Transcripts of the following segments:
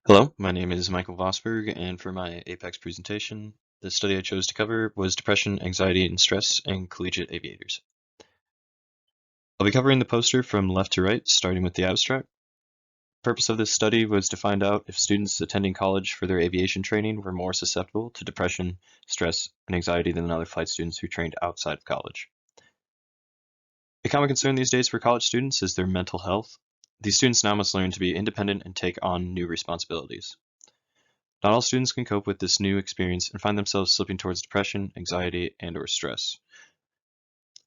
Hello, my name is Michael Vosberg, and for my Apex presentation, the study I chose to cover was depression, anxiety, and stress in collegiate aviators. I'll be covering the poster from left to right, starting with the abstract. The purpose of this study was to find out if students attending college for their aviation training were more susceptible to depression, stress, and anxiety than other flight students who trained outside of college. A common concern these days for college students is their mental health. These students now must learn to be independent and take on new responsibilities. Not all students can cope with this new experience and find themselves slipping towards depression, anxiety, and/or stress.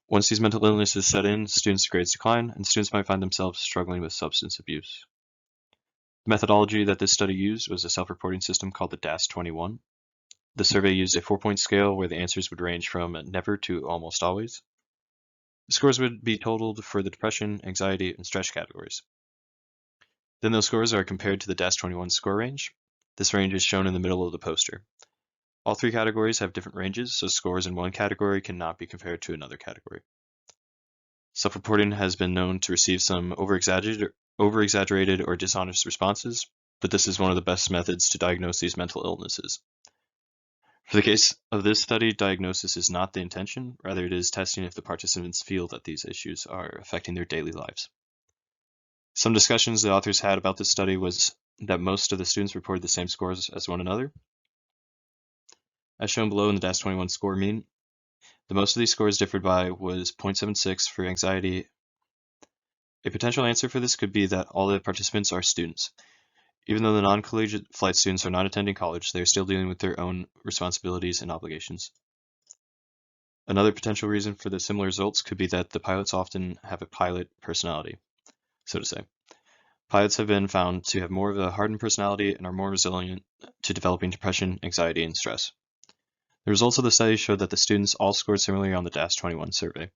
Once these mental illnesses set in, students' grades decline, and students might find themselves struggling with substance abuse. The methodology that this study used was a self-reporting system called the DAS-21. The survey used a 4-point scale where the answers would range from never to almost always. The scores would be totaled for the depression, anxiety, and stress categories. Then those scores are compared to the DAS-21 score range. This range is shown in the middle of the poster. All three categories have different ranges, so scores in one category cannot be compared to another category. Self-reporting has been known to receive some over-exaggerated or dishonest responses, but this is one of the best methods to diagnose these mental illnesses. For the case of this study, diagnosis is not the intention, rather it is testing if the participants feel that these issues are affecting their daily lives. Some discussions the authors had about this study was that most of the students reported the same scores as one another. As shown below in the DAS-21 score mean, the most of these scores differed by was 0.76 for anxiety. A potential answer for this could be that all the participants are students. Even though the non-collegiate flight students are not attending college, they are still dealing with their own responsibilities and obligations. Another potential reason for the similar results could be that the pilots often have a pilot personality, so to say. Pilots have been found to have more of a hardened personality and are more resilient to developing depression, anxiety, and stress. The results of the study showed that the students all scored similarly on the DAS-21 survey.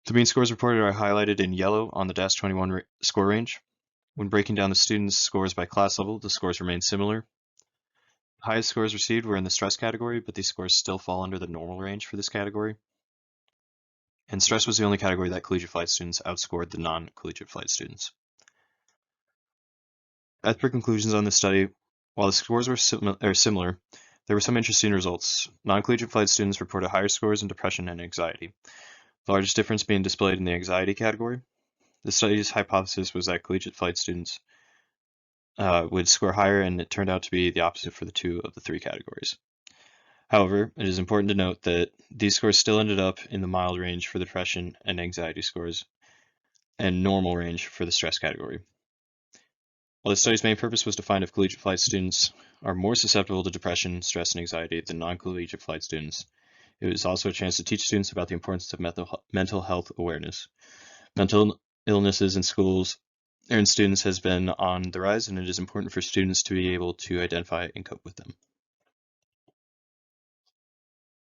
The mean scores reported are highlighted in yellow on the DAS-21 score range. When breaking down the students' scores by class level, the scores remain similar. The highest scores received were in the stress category, but these scores still fall under the normal range for this category. And stress was the only category that collegiate flight students outscored the non-collegiate flight students. As per conclusions on this study, while the scores were similar, there were some interesting results. Non-collegiate flight students reported higher scores in depression and anxiety, the largest difference being displayed in the anxiety category. The study's hypothesis was that collegiate flight students would score higher, and it turned out to be the opposite for the two of the three categories. However, it is important to note that these scores still ended up in the mild range for the depression and anxiety scores, and normal range for the stress category. While the study's main purpose was to find if collegiate flight students are more susceptible to depression, stress, and anxiety than non-collegiate flight students, it was also a chance to teach students about the importance of mental health awareness. Mental illnesses in schools or in students has been on the rise, and it is important for students to be able to identify and cope with them.